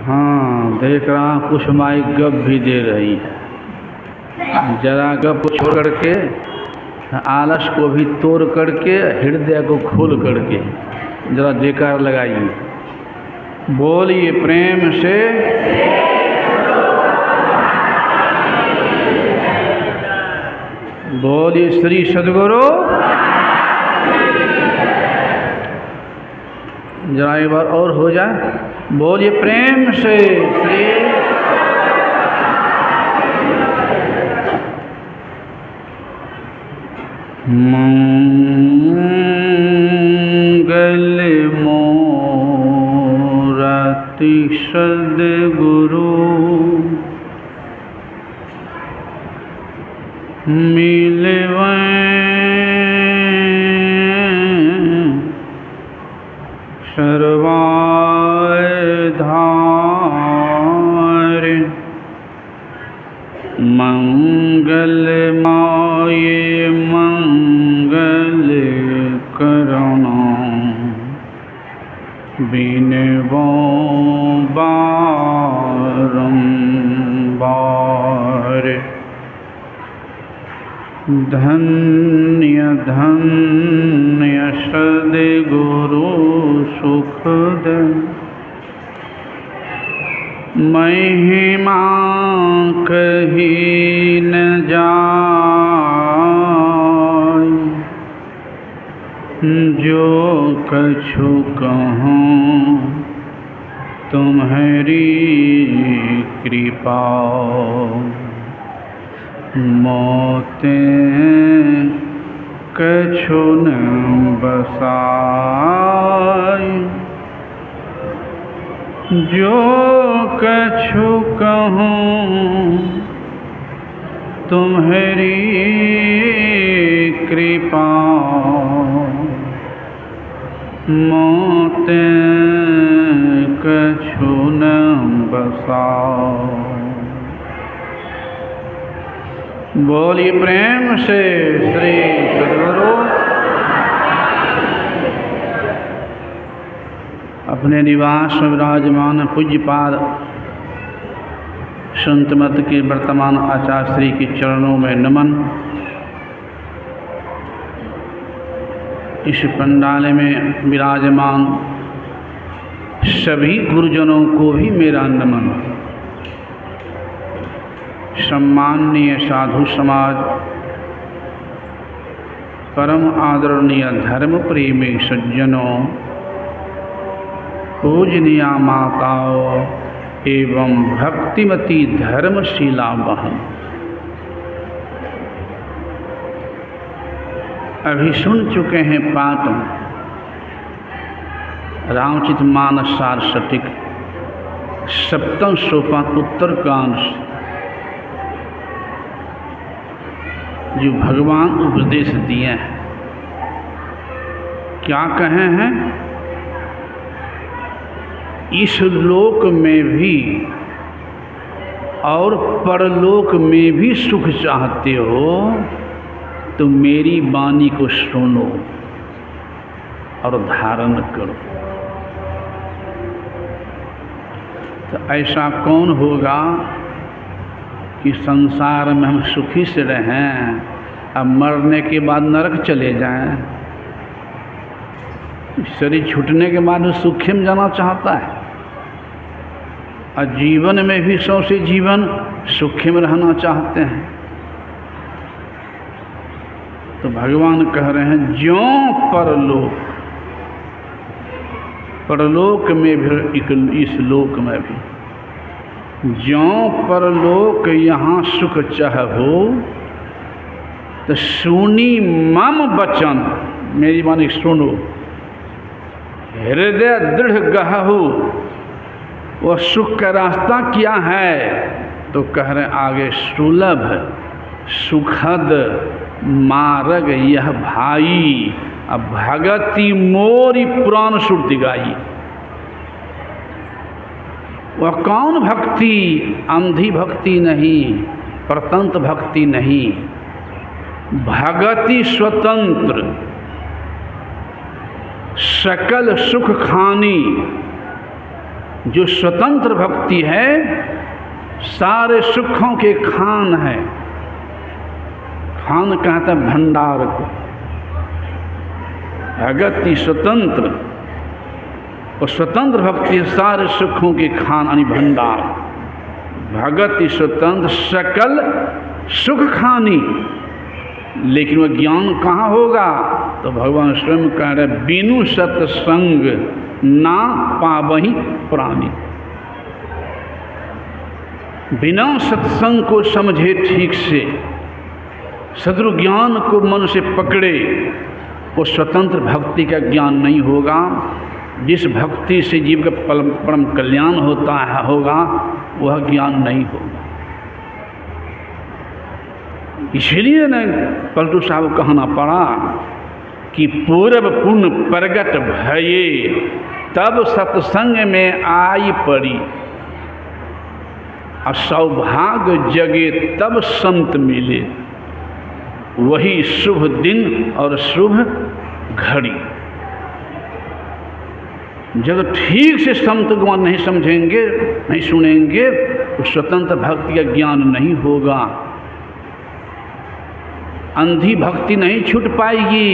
हाँ, देख रहा हूँ कुछ माई गप भी दे रही है। जरा गप छोड़ करके, आलस को भी तोड़ करके, हृदय को खोल करके जरा जयकार लगाइए। बोलिए प्रेम से। बोलिए श्री सद्गुरु। जरा एक बार और हो जाए। बोलिए प्रेम से श्री। मंगल मूरति सद्गुरु मिलवै सर्वाधार। मंगल माये मंगल करुणा बिनवो बारंबार। धन्य धन्य सद्गुरु सुखद महिमा कही न जाय। जो कछु कहूँ तुम्हारी कृपा, मोते कछु न बसाय। जो कछु कहूँ तुम्हारी कृपा, मोते कछु न बसाय। बोलिए प्रेम से श्री सद्गुरु। अपने निवास में विराजमान पूज्यपाद संत मत के वर्तमान आचार्य श्री के चरणों में नमन। इस पंडाल में विराजमान सभी गुरुजनों को भी मेरा नमन। सम्माननीय साधु समाज, परम आदरणीय धर्म प्रेमी सज्जनों, पूजनीय माताओं एवं भक्तिमती धर्मशीला बहन, अभी सुन चुके हैं पाठ रामचरितमानस सार सटिक सप्तम सोपान उत्तरकांड, जो भगवान उपदेश दिए हैं। क्या कहे हैं? इस लोक में भी और परलोक में भी सुख चाहते हो तो मेरी वाणी को सुनो और धारण करो। तो ऐसा कौन होगा कि संसार में हम सुखी से रहें, अब मरने के बाद नरक चले जाएं? शरीर छूटने के बाद वो सुखे में जाना चाहता है, और जीवन में भी सौसे जीवन सुखे में रहना चाहते हैं। तो भगवान कह रहे हैं ज्यों परलोक में भी, इस लोक में भी ज्यों परलोक यहाँ सुख चाहो, तो सुनी मम वचन, मेरी वाणी सुनो, हृदय दृढ़ गहु। वह सुख का रास्ता क्या है? तो कह रहे आगे सुलभ सुखद मार्ग यह भाई, अब भगति मोरी पुराण सुरति गाई। वह कौन भक्ति? अंधी भक्ति नहीं, परतंत्र भक्ति नहीं, भगति स्वतंत्र, सकल सुख खानी, जो स्वतंत्र भक्ति है सारे सुखों के खान है। खान कहते हैं भंडार को। भगति स्वतंत्र और स्वतंत्र भक्ति सारे सुखों के खान यानी भंडार। भगति स्वतंत्र सकल सुख खानी, लेकिन वह ज्ञान कहाँ होगा? तो भगवान स्वयं कह रहे बिनु सत्संग ना पावहि प्राणी। बिना सत्संग को समझे ठीक से, सद्गुरु ज्ञान को मन से पकड़े, वो स्वतंत्र भक्ति का ज्ञान नहीं होगा। जिस भक्ति से जीव का परम कल्याण होगा वह ज्ञान नहीं होगा। इसलिए न पलटू साहब कहना पड़ा कि पूर्व पुण्य प्रगट भये तब सत्संग में आई पड़ी, और सौभाग्य जगे तब संत मिले, वही शुभ दिन और शुभ घड़ी। जब ठीक से संत ज्ञान नहीं समझेंगे, नहीं सुनेंगे, तो स्वतंत्र भक्ति का ज्ञान नहीं होगा। अंधी भक्ति नहीं छूट पाएगी,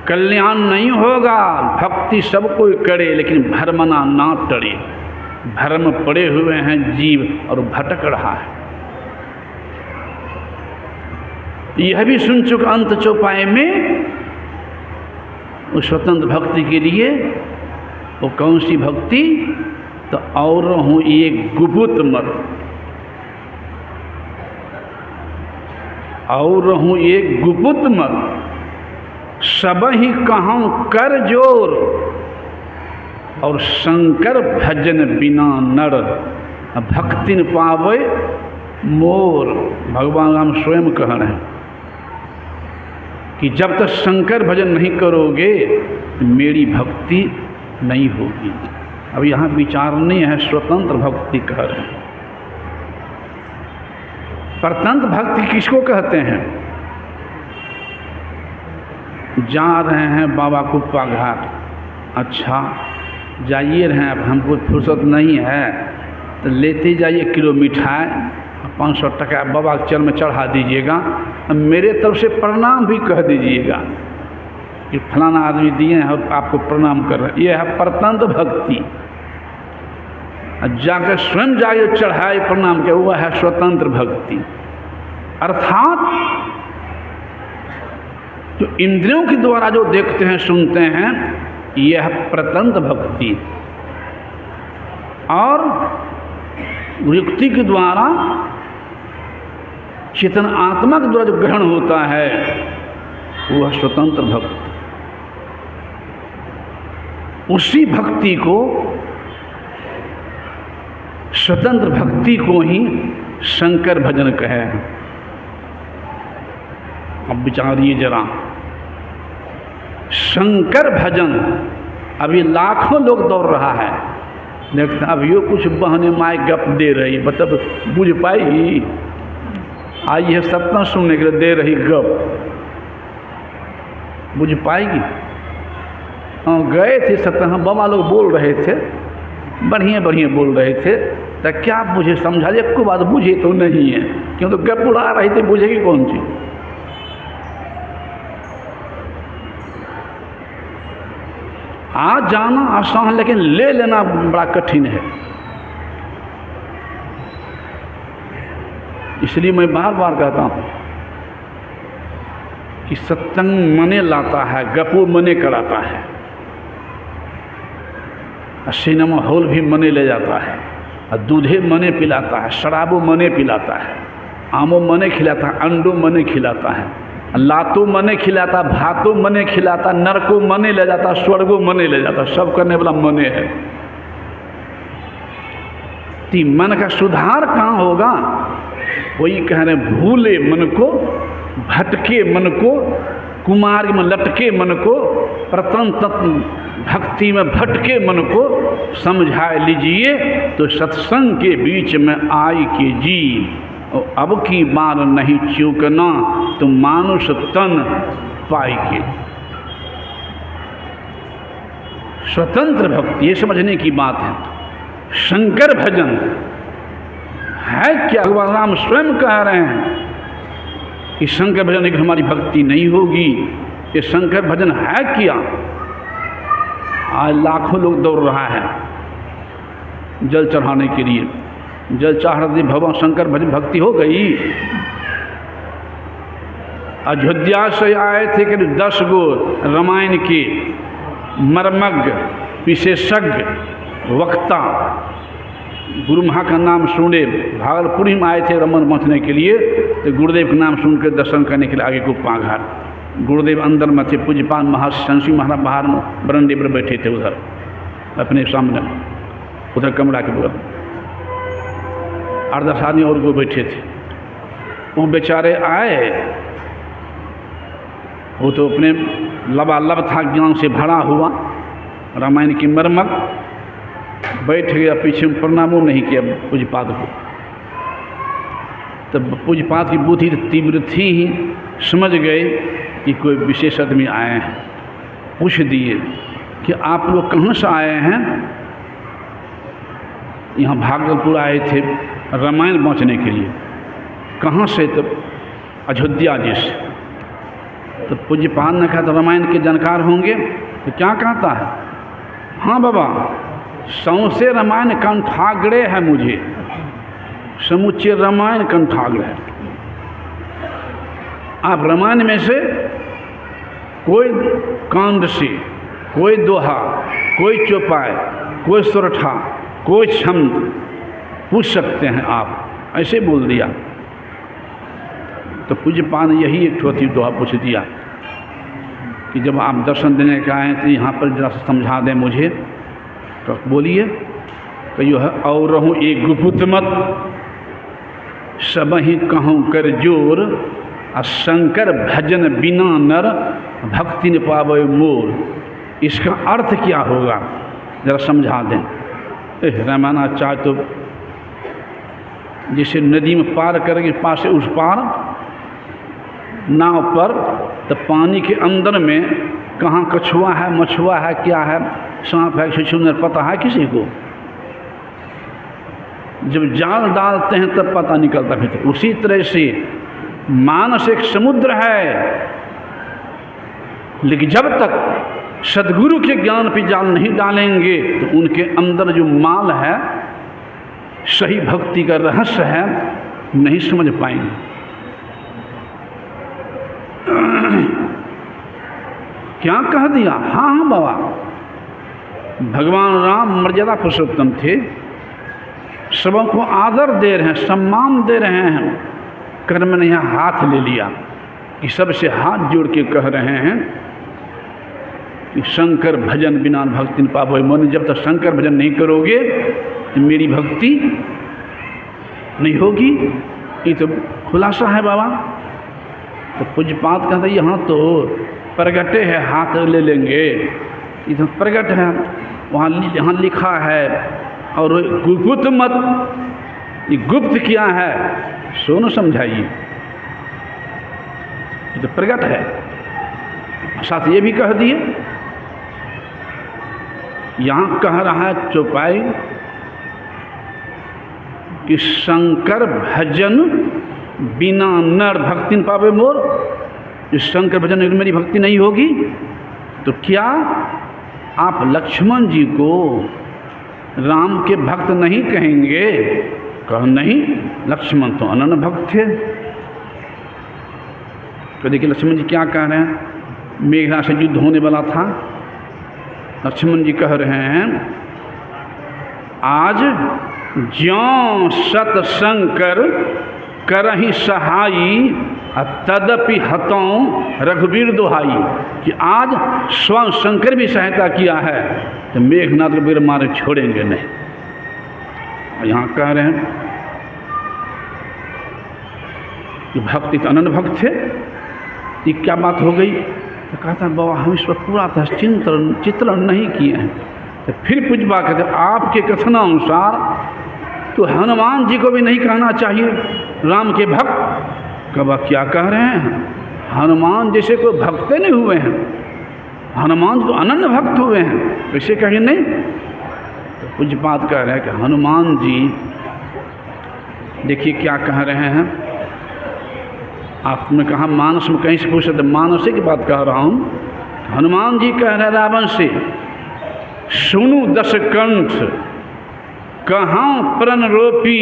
कल्याण नहीं होगा। भक्ति सब कोई करे लेकिन भरमना ना टरे। भरम पड़े हुए हैं जीव और भटक रहा है। यह भी सुन चुका अंत चौपाई में उस स्वतंत्र भक्ति के लिए। वो कौन सी भक्ति? तो और हूँ एक गुबुत मत, और हूँ एक गुबुत मत, सब ही कहूँ कर जोर, और शंकर भजन बिना नर भक्ति न पावे मोर। भगवान राम स्वयं कह रहे हैं कि जब तक शंकर भजन नहीं करोगे तो मेरी भक्ति नहीं होगी। अब यहाँ विचारने है स्वतंत्र भक्ति कह रहे हैं। परतंत्र भक्ति किसको कहते हैं? जा रहे हैं बाबा कुप्पा घाट, अच्छा जाइए रहे हैं, हमको फुर्सत नहीं है तो लेते जाइए किलो मिठाई, 500 टका बाबा के चरण में चढ़ा दीजिएगा, मेरे तरफ से प्रणाम भी कह दीजिएगा कि फलाना आदमी दिए हैं और आपको प्रणाम कर रहे हैं। यह है परतंत्र भक्ति। जाकर स्वयं जाके चढ़ाए प्रणाम किया, हुआ है स्वतंत्र भक्ति। अर्थात जो इंद्रियों के द्वारा जो देखते हैं सुनते हैं यह परतंत्र भक्ति, और युक्ति के द्वारा चेतन आत्मा के द्वारा जो ग्रहण होता है वह स्वतंत्र भक्ति। उसी भक्ति को, स्वतंत्र भक्ति को ही शंकर भजन कहे। अब विचारिए जरा, शंकर भजन अभी लाखों लोग दौड़ रहा है, देखते अब यो कुछ बहने माए गप दे रही, मतलब बुझ पाएगी? आई है सत्संग सुनने के लिए दे रही गप, बुझ पाएगी? हाँ गए थे सत्संग, बाबा लोग बोल रहे थे, बढ़िया बढ़िया बोल रहे थे, तो क्या बुझे? समझा एक को बात बुझे तो नहीं है, क्यों तो गप उड़ा रही थी, बुझेगी कौन चीज? आ जाना आसान है लेकिन ले लेना बड़ा कठिन है। इसलिए मैं बार बार कहता हूँ कि सत्संग मने लाता है, गपो मने कराता है, सिनेमा हॉल भी मने ले जाता है, और दूधे मने पिलाता है, शराबो मने पिलाता है, आमो मने खिलाता है, अंडो मने खिलाता है, लातो मने खिलाता, भातो मने खिलाता, नरको मने ले जाता, स्वर्गो मने ले जाता, सब करने वाला मने है। ती मन का सुधार कहाँ होगा? वही कह रहे भूले मन को, भटके मन को, कुमार्ग में लटके मन को, परतंत्र भक्ति में भटके मन को समझा लीजिए तो सत्संग के बीच में आई के जी, और अब की बार नहीं चूकना तो मानुष तन पाई के। स्वतंत्र भक्ति, ये समझने की बात है। शंकर भजन है क्या? भगवान राम स्वयं कह रहे हैं कि शंकर भजन की हमारी भक्ति नहीं होगी। ये शंकर भजन है क्या? आज लाखों लोग दौड़ रहा है जल चढ़ाने के लिए। जल चढ़ाते भगवान शंकर भजन भक्ति हो गई? अयोध्या से आए थे कि 10 गो रामायण के मर्मज्ञ विशेषज्ञ वक्ता, गुरु महा का नाम सुने। भागलपुर ही में आए थे रमन मथने के लिए, तो गुरुदेव का नाम सुनकर दर्शन करने के लिए आगे गुप्पा घाट। गुरुदेव अंदर में थे, पूज्यपाल महाशंसी महाराज बाहर में बरंडे पर बैठे थे, उधर अपने सामने, उधर कमरा के बगल 8-10 आदमी और वो बैठे थे। वो बेचारे आए, वो तो अपने लबालब था, ज्ञान से भरा हुआ, रामायण की मर्मक, बैठ गया पीछे में, प्रणामों नहीं किया पूज्यपाद को। तब पूज्यपाद की बुद्धि तीव्र थी ही, समझ गए कि कोई विशेष आदमी आए हैं। पूछ दिए कि आप लोग कहाँ से आए हैं? यहाँ भागलपुर आए थे रामायण पहुँचने के लिए। कहाँ से? तब अयोध्या जी से। तो पूज्यपाद ने कहा तो रामायण के जानकार होंगे, तो क्या कहता है? हाँ बाबा, सौंसे रामायण कंठाग्रे है, मुझे समुचे रामायण कंठाग्रे है। आप रामायण में से कोई कांड से, कोई दोहा, कोई चौपाई, कोई सोरठा, कोई छंद पूछ सकते हैं आप, ऐसे बोल दिया। तो पूज्यपाद ने यही एक ठोती दोहा पूछ दिया कि जब आप दर्शन देने का आए तो यहाँ पर जरा समझा दें मुझे। तो बोलिए। तो यह है, और रहूँ एक गुप्त मत सब ही कहूँ कर जोर, आ शंकर भजन बिना नर भक्ति न पावे मोर। इसका अर्थ क्या होगा जरा समझा दें। रामायणाचार्य तो जैसे नदी में पार करके पास से उस पार नाव पर, तो पानी के अंदर में कहाँ कछुआ है, मछुआ है, क्या है, सांप है, छुछुंदर, पता है किसी को? जब जाल डालते हैं तब पता निकलता है। तो उसी तरह से मानस एक समुद्र है, लेकिन जब तक सद्गुरु के ज्ञान पे जाल नहीं डालेंगे तो उनके अंदर जो माल है, सही भक्ति का रहस्य है, नहीं समझ पाएंगे। क्या कह दिया? हाँ हाँ बाबा, भगवान राम मर्यादा पुरुषोत्तम थे, सबों को आदर दे रहे हैं, सम्मान दे रहे हैं। कर्म ने यहाँ हाथ ले लिया कि सबसे हाथ जोड़ के कह रहे हैं कि शंकर भजन बिना भक्ति न पावे मोर। जब तक शंकर भजन नहीं करोगे तो मेरी भक्ति नहीं होगी। ये तो खुलासा है बाबा। तो पूज्यपाद कहता यहाँ तो प्रगटे है, हाथ ले लेंगे, इधर प्रगट है, वहाँ यहाँ लिखा है। और गुप्त मत, ये गुप्त क्या है सोनो समझाइए। ये तो प्रगट है। साथ ये भी कह दिए, यहाँ कह रहा है चौपाई कि शंकर भजन बिना नर भक्ति न पावे मोर। इस शंकर भजन में मेरी भक्ति नहीं होगी तो क्या आप लक्ष्मण जी को राम के भक्त नहीं कहेंगे? कह नहीं, लक्ष्मण तो अनन्य भक्त थे। तो देखिए लक्ष्मण जी क्या कह रहे हैं। मेघना से युद्ध होने वाला था, लक्ष्मण जी कह रहे हैं आज ज्यों सत शंकर करहि सहाई तदपि हतों रघुवीर दुहाई। कि आज स्वयं शंकर भी सहायता किया है तो मेघनाथ रघुवीर मारे छोड़ेंगे नहीं। और यहाँ कह रहे हैं कि भक्ति तो अनन्य भक्त थे। ये क्या बात हो गई? तो कहता है बाबा हम इस पर पूरा तरह चित्रण नहीं किए हैं। तो फिर पूजबा कहते आपके कथनानुसार तो हनुमान जी को भी नहीं कहना चाहिए राम के भक्त। कब क्या कह रहे हैं? हनुमान जैसे कोई भक्त नहीं हुए हैं। हनुमान जी तो अनन्य भक्त हुए हैं, कैसे कहें नहीं। तो कुछ बात कह रहे हैं कि हनुमान जी देखिए क्या कह रहे हैं। आपने कहा मानस में, कहीं से पूछे तो मानस की बात कह रहा हूँ। हनुमान जी कह रहे रावण से, सुनु दस कंठ कहाँ प्रण रोपी,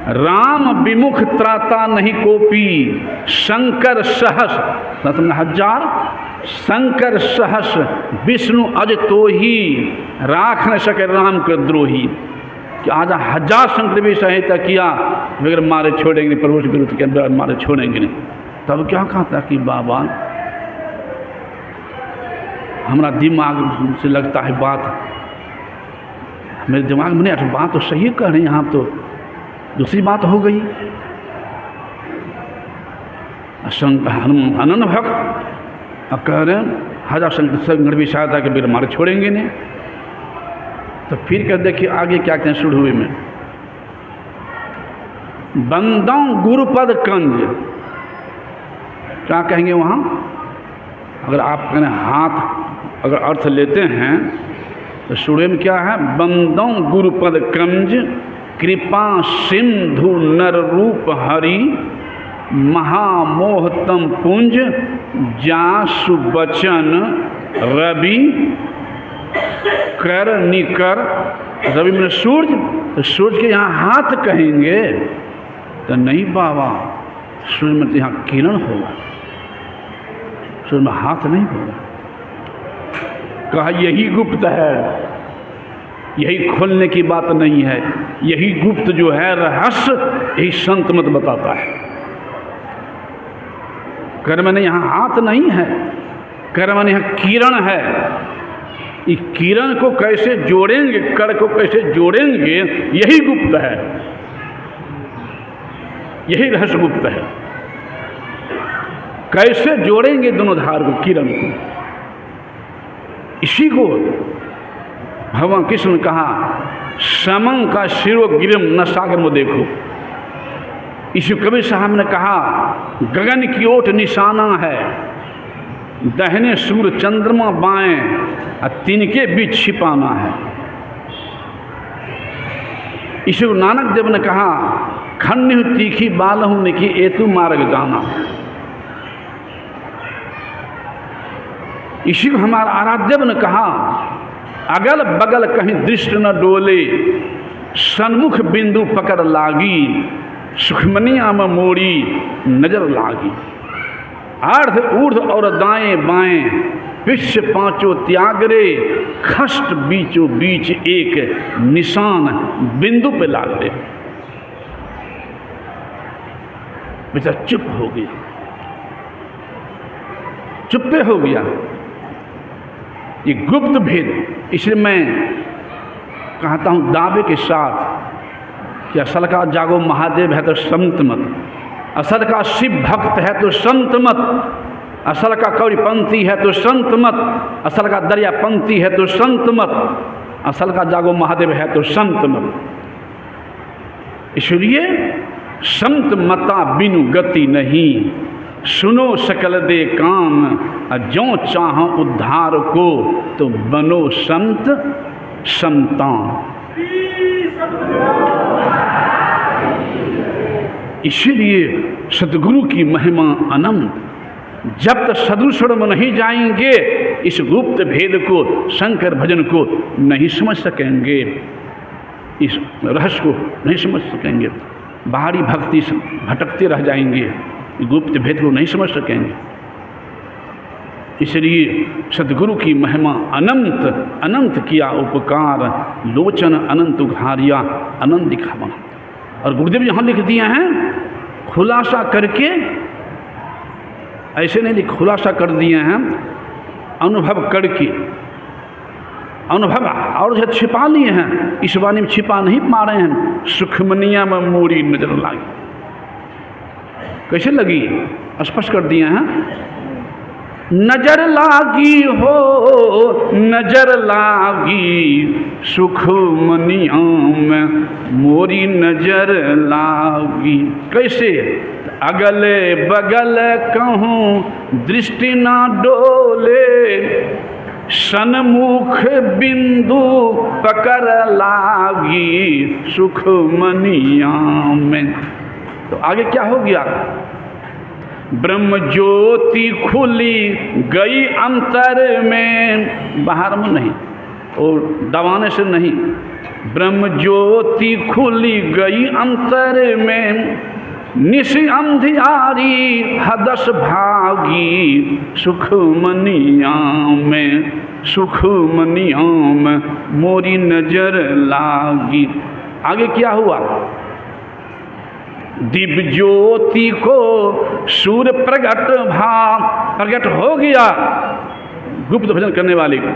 राम विमुख त्राता नहीं कोपी, शंकर सहस, हजार, शंकर सहस विष्णु अज तो ही, राख न सके राम कर द्रोही। कि आज 1000 शंकर भी सहायता किया मगर मारे छोड़ेंगे नहीं, प्रभु के विरुद्ध के मारे छोड़ेंगे नहीं। तब क्या कहा था कि बाबा हमारा दिमाग से लगता है बात, मेरे दिमाग में नहीं, बात तो सही कह रहे हैं, यहाँ तो दूसरी बात हो गई। अनन्य भक्त कह रहे हैं 1000 शंकर भी सहायता के बिना मारे छोड़ेंगे नहीं। तो फिर कर देखिए आगे क्या कहते हैं शुरू में, बंदों गुरुपद कंज, क्या कहेंगे वहाँ। अगर आप कहें हाथ अगर अर्थ लेते हैं तो शुरू में क्या है, बंदों गुरुपद कंज, कृपा सिंधु नर रूप हरि, महामोहतम पुंज, जासु बचन रवि कर निकर। रवि में सूर्य, तो सूर्य के यहाँ हाथ कहेंगे तो नहीं बाबा, सूर्य में तो यहाँ किरण होगा, सूर्य में हाथ नहीं होगा। कहा यही गुप्त है, यही खोलने की बात नहीं है, यही गुप्त जो है रहस्य, यही संत मत बताता है। कर्म में यहाँ हाथ नहीं है, कर्म में यहाँ किरण है। इस किरण को कैसे जोड़ेंगे, कर को कैसे जोड़ेंगे, यही गुप्त है, यही रहस्य गुप्त है। कैसे जोड़ेंगे दोनों धार को, किरण को, इसी को भगवान कृष्ण ने कहा, समं का शिरो गिरम न सागर में देखो। इसी कबीर साहब ने कहा, गगन की ओट निशाना है, दाहिने सूर्य चंद्रमा बाएं, और तिनके बीच छिपाना है। इसी को नानक देव ने कहा, खन्य तीखी बालहु निकी एतु मार्ग जाना। इसी को हमारा आराध्य ने कहा, अगल बगल कहीं दृष्टि न डोले, सन्मुख बिंदु पकड़ लागी, सुखमनिया में मोड़ी नजर लागी। अर्ध ऊर्ध और दाएं बाएं, विश्व पांचों त्यागरे, खष्ट बीचों बीच एक निशान बिंदु पे लाग दे। बेचारा चुप हो गया, चुप्पे हो गया। ये गुप्त भेद, इसलिए मैं कहता हूँ दावे के साथ कि असल का जागो महादेव है तो संत मत, असल का शिव भक्त है तो संत मत, असल का कौड़ीपंथी है तो संत मत, असल का दरियापंथी है तो संत मत, असल का जागो महादेव है तो संत मत। इसलिए संत मता बिनु गति नहीं, सुनो सकल दे काम, जो चाहो उद्धार को तो बनो संत संतान। इसीलिए सदगुरु की महिमा अनंत। जब तक सदुषण में नहीं जाएंगे, इस गुप्त भेद को, शंकर भजन को नहीं समझ सकेंगे, इस रहस्य को नहीं समझ सकेंगे, बाहरी भक्ति से भटकते रह जाएंगे, गुप्त भेद को नहीं समझ सकेंगे। इसलिए सदगुरु की महिमा अनंत, अनंत किया उपकार, लोचन अनंत उघारिया, अनंत दिखावा। और गुरुदेव यहाँ लिख दिए हैं खुलासा करके, ऐसे नहीं लिख, खुलासा कर दिए हैं अनुभव करके। अनुभव और जो छिपा लिए हैं, इस वाणी में छिपा नहीं पा रहे हैं। सुखमनिया में मोरी नजर लागी, कैसे लगी, स्पष्ट कर दिए हैं। नजर लागी हो नजर लागी, सुखमनिया में मोरी नजर लागी। कैसे, अगले बगल कहूँ दृष्टि ना डोले, सन्मुख बिंदु पकड़ लागी सुख मनिया में। तो आगे क्या हो गया? ब्रह्म ज्योति खुली गई अंतर में, बाहर में नहीं और दबाने से नहीं, ब्रह्म ज्योति खुली गई अंतर में, निशि अंधियारी हदस भागी सुख मनिया में, सुख मनिया में मोरी नजर लागी। आगे क्या हुआ? दिव्य ज्योति को सूर्य प्रगट हो गया, गुप्त भजन करने वाले को।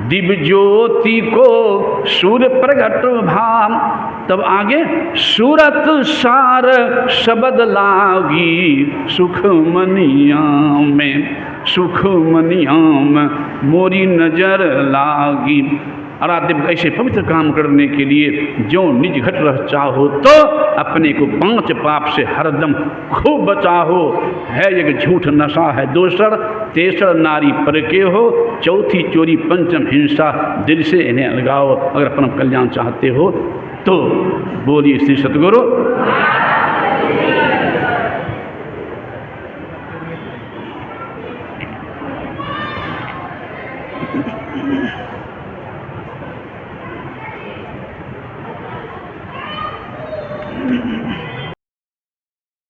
दिव्य ज्योति को सूर्य प्रगट भाम, तब आगे सूरत सार शब्द लागी सुख मनिया में, सुख मनिया में मोरी नजर लागी। आराध्य ऐसे पवित्र काम करने के लिए जो निज घट रह चाहो, तो अपने को 5 पाप से हरदम खूब बचाहो। है एक झूठ नशा है दोसर, तेसर नारी पर के हो, चौथी चोरी, पंचम हिंसा, दिल से इन्हें अलगाओ। अगर अपना कल्याण चाहते हो तो बोलिए श्री सतगुरु।